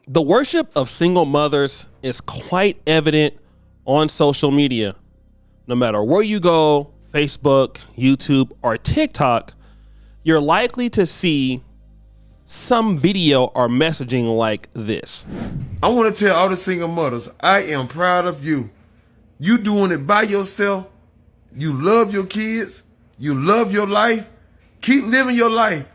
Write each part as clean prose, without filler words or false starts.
The worship of single mothers is quite evident on social media. No matter where you go, Facebook, YouTube, or TikTok, you're likely to see some video or messaging like this. I want to tell all the single mothers, I am proud of you. You doing it by yourself. You love your kids. You love your life. Keep living your life.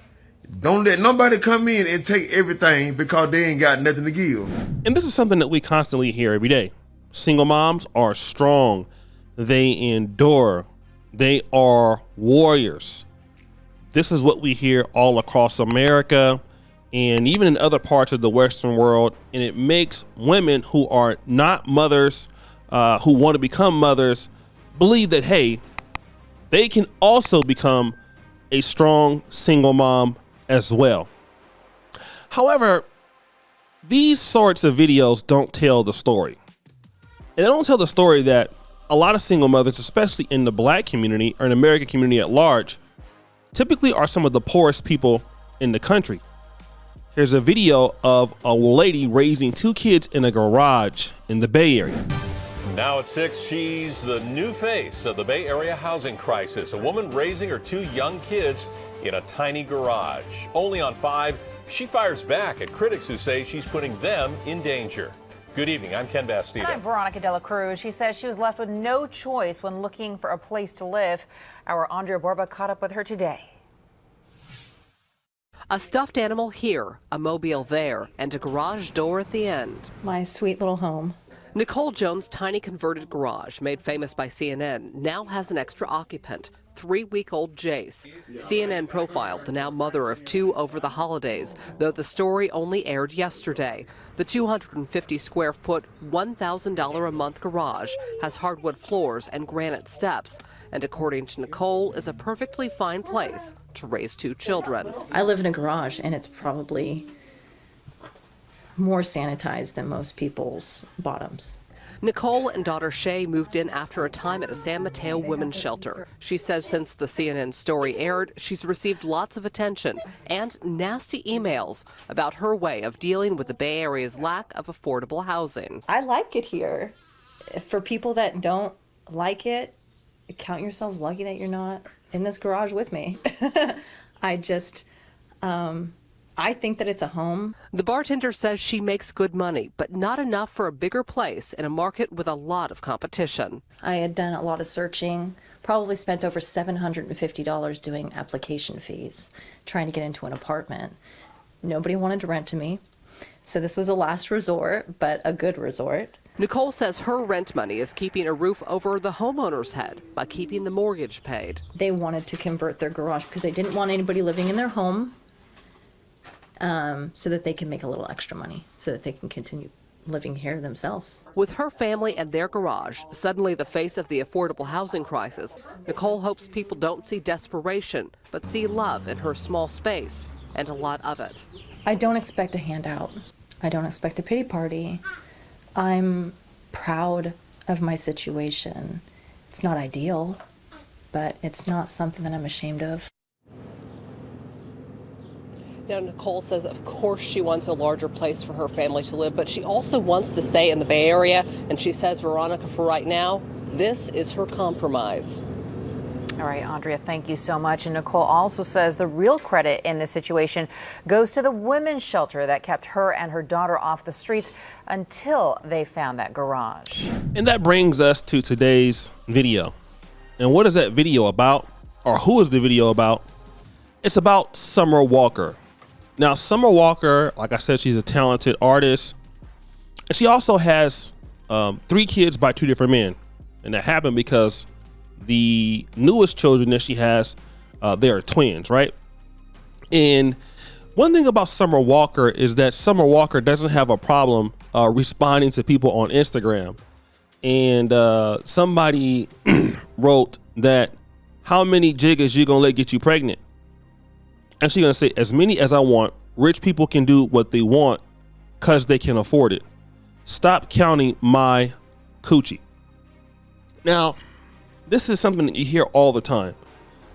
Don't let nobody come in and take everything because they ain't got nothing to give. And this is something that we constantly hear every day. Single moms are strong. They endure. They are warriors. This is what we hear all across America and even in other parts of the Western world. And it makes women who are not mothers, who want to become mothers, believe that, hey, they can also become a strong single mom as well. However, these sorts of videos don't tell the story. And they don't tell the story that a lot of single mothers, especially in the Black community or in the American community at large, typically are some of the poorest people in the country. Here's a video of a lady raising 2 kids in a garage in the Bay Area. Now at 6, she's the new face of the Bay Area housing crisis. A woman raising her 2 young kids in a tiny garage. Only on 5, she fires back at critics who say she's putting them in danger. Good evening, I'm Ken Bastida. I'm Veronica Dela Cruz. She says she was left with no choice when looking for a place to live. Our Andrea Borba caught up with her today. A stuffed animal here, a mobile there, and a garage door at the end. My sweet little home. Nicole Jones' tiny converted garage, made famous by CNN, now has an extra occupant, 3-week-old Jace. CNN profiled the now mother of 2 over the holidays, though the story only aired yesterday. The 250-square-foot, $1,000 a month garage has hardwood floors and granite steps, and according to Nicole, is a perfectly fine place to raise 2 children. I live in a garage, and it's probably more sanitized than most people's bottoms. Nicole and daughter Shay moved in after a time at a San Mateo women's shelter. She says since the CNN story aired, she's received lots of attention and nasty emails about her way of dealing with the Bay Area's lack of affordable housing. I like it here. For people that don't like it, count yourselves lucky that you're not in this garage with me. I think that it's a home. The bartender says she makes good money, but not enough for a bigger place in a market with a lot of competition. I had done a lot of searching, probably spent over $750 doing application fees, trying to get into an apartment. Nobody wanted to rent to me, so this was a last resort, but a good resort. Nicole says her rent money is keeping a roof over the homeowner's head by keeping the mortgage paid. They wanted to convert their garage because they didn't want anybody living in their home. So that they can make a little extra money, so that they can continue living here themselves. With her family and their garage suddenly the face of the affordable housing crisis, Nicole hopes people don't see desperation, but see love in her small space, and a lot of it. I don't expect a handout. I don't expect a pity party. I'm proud of my situation. It's not ideal, but it's not something that I'm ashamed of. Now, Nicole says, of course, she wants a larger place for her family to live, but she also wants to stay in the Bay Area. And she says, Veronica, for right now, this is her compromise. All right, Andrea, thank you so much. And Nicole also says the real credit in this situation goes to the women's shelter that kept her and her daughter off the streets until they found that garage. And that brings us to today's video. And what is that video about? Or who is the video about? It's about Summer Walker. Now, Summer Walker, like I said, she's a talented artist. And she also has 3 kids by 2 different men. And that happened because the newest children that she has, they are twins, right? And one thing about Summer Walker is that Summer Walker doesn't have a problem responding to people on Instagram. And somebody wrote that, how many jiggas you gonna let get you pregnant? And she's gonna say, as many as I want. Rich people can do what they want because they can afford it. Stop counting my coochie. Now, this is something that you hear all the time.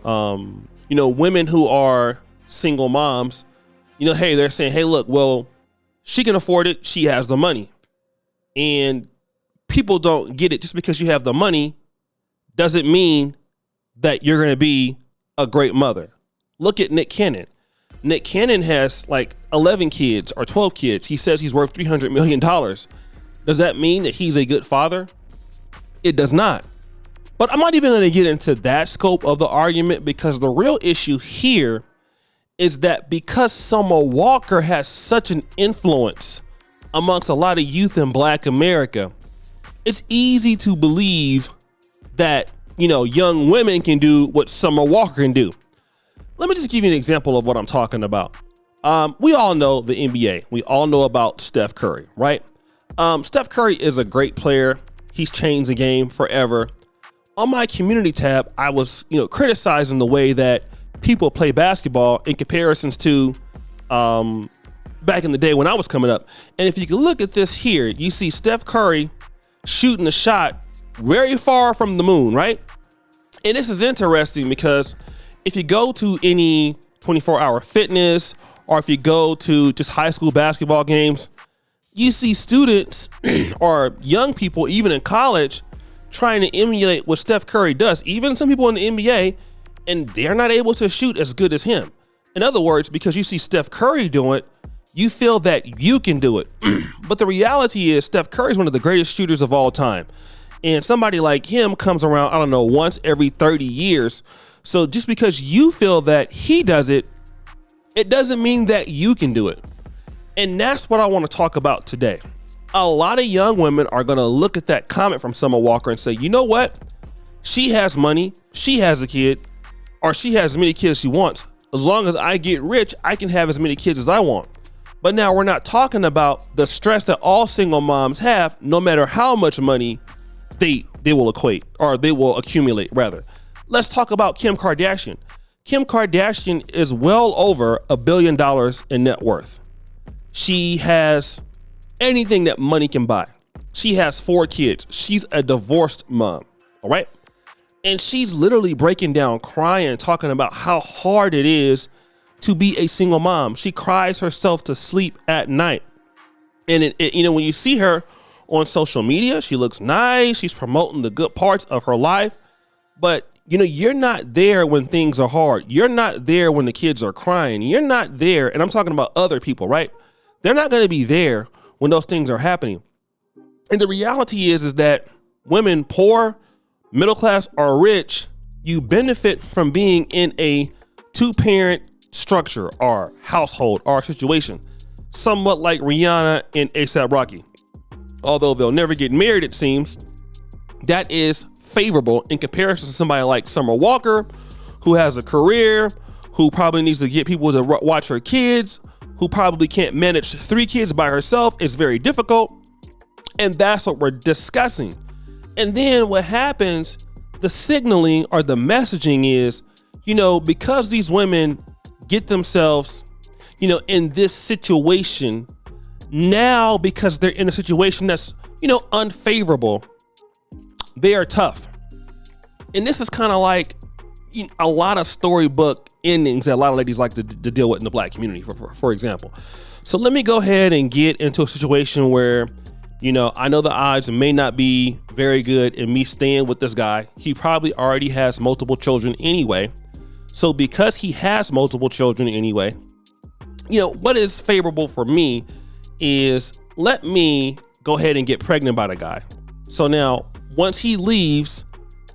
Women who are single moms, hey, they're saying, hey, look, well, She can afford it. She has the money. And people don't get it. Just because you have the money doesn't mean that you're going to be a great mother. Look at Nick Cannon. Nick Cannon has like 11 kids or 12 kids. He says he's worth $300 million. Does that mean that he's a good father? It does not. But I'm not even going to get into that scope of the argument, because the real issue here is that because Summer Walker has such an influence amongst a lot of youth in Black America, it's easy to believe that, you know, young women can do what Summer Walker can do. Let me just give you an example of what I'm talking about. We all know the NBA. We all know about Steph Curry, right? Steph Curry is a great player. He's changed the game forever. On my community tab, I was, criticizing the way that people play basketball in comparisons to back in the day when I was coming up. And if you can look at this here, you see Steph Curry shooting a shot very far from the moon, right? And this is interesting because if you go to any 24-hour fitness, or if you go to just high school basketball games, you see students or young people, even in college, trying to emulate what Steph Curry does. Even some people in the NBA, and they're not able to shoot as good as him. In other words, because you see Steph Curry do it, you feel that you can do it. But the reality is Steph Curry is one of the greatest shooters of all time. And somebody like him comes around, I don't know, once every 30 years. So just because you feel that he does it, it doesn't mean that you can do it. And that's what I want to talk about today. A lot of young women are going to look at that comment from Summer Walker and say, you know what? She has money, she has a kid, or she has as many kids as she wants. As long as I get rich, I can have as many kids as I want. But now we're not talking about the stress that all single moms have, no matter how much money they will accumulate rather. Let's talk about Kim Kardashian. Kim Kardashian is well over $1 billion in net worth. She has anything that money can buy. She has 4 kids. She's a divorced mom. All right. And she's literally breaking down, crying, talking about how hard it is to be a single mom. She cries herself to sleep at night. And when you see her on social media, she looks nice. She's promoting the good parts of her life. But, you're not there when things are hard. You're not there when the kids are crying. You're not there. And I'm talking about other people, right? They're not going to be there when those things are happening. And the reality is that women, poor, middle class, or rich, you benefit from being in a 2-parent structure or household or situation, somewhat like Rihanna and A$AP Rocky. Although they'll never get married, it seems, that is favorable in comparison to somebody like Summer Walker, who has a career, who probably needs to get people to watch her kids, who probably can't manage 3 kids by herself. It's very difficult. And that's what we're discussing. And then what happens, the signaling or the messaging is, because these women get themselves, in this situation now, because they're in a situation that's, unfavorable, they are tough. And this is kind of like a lot of storybook endings that a lot of ladies like to deal with in the Black community, for example. So let me go ahead and get into a situation where, I know the odds may not be very good in me staying with this guy. He probably already has multiple children anyway. So because he has multiple children anyway, what is favorable for me is let me go ahead and get pregnant by the guy. So now once he leaves,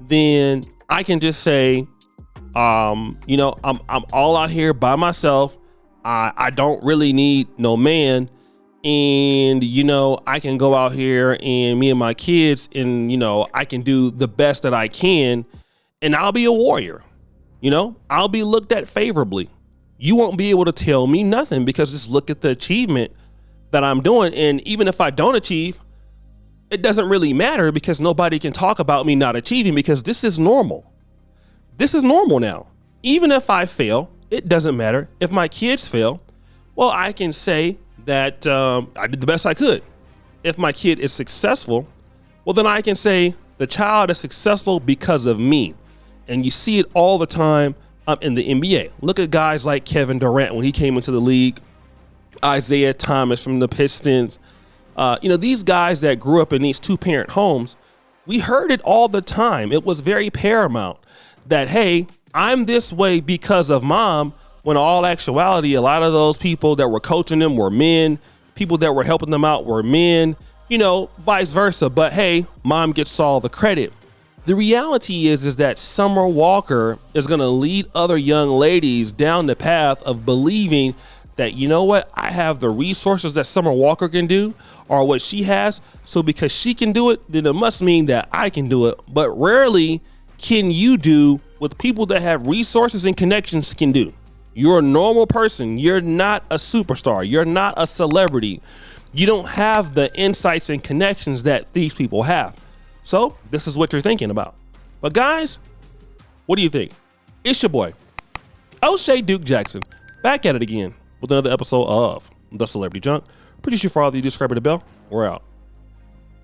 then I can just say, I'm all out here by myself. I don't really need no man. And, I can go out here and me and my kids and, I can do the best that I can, and I'll be a warrior. I'll be looked at favorably. You won't be able to tell me nothing, because just look at the achievement that I'm doing. And even if I don't achieve, it doesn't really matter, because nobody can talk about me not achieving, because this is normal. This is normal now. Even if I fail, it doesn't matter. If my kids fail, well, I can say that I did the best I could. If my kid is successful, well, then I can say the child is successful because of me. And you see it all the time in the NBA. Look at guys like Kevin Durant when he came into the league. Isaiah Thomas from the Pistons. These guys that grew up in these 2-parent homes, we heard it all the time. It was very paramount that, hey, I'm this way because of mom, when in all actuality, a lot of those people that were coaching them were men, people that were helping them out were men, vice versa. But hey, mom gets all the credit. The reality is that Summer Walker is going to lead other young ladies down the path of believing that, you know what, I have the resources that Summer Walker can do, or what she has. So because she can do it, then it must mean that I can do it. But rarely can you do what people that have resources and connections can do. You're a normal person. You're not a superstar. You're not a celebrity. You don't have the insights and connections that these people have. So this is what you're thinking about. But guys, what do you think? It's your boy, O'Shea Duke Jackson, back at it again with another episode of The Celebrity Junk. Producer for all of you, subscribe to the bell. We're out.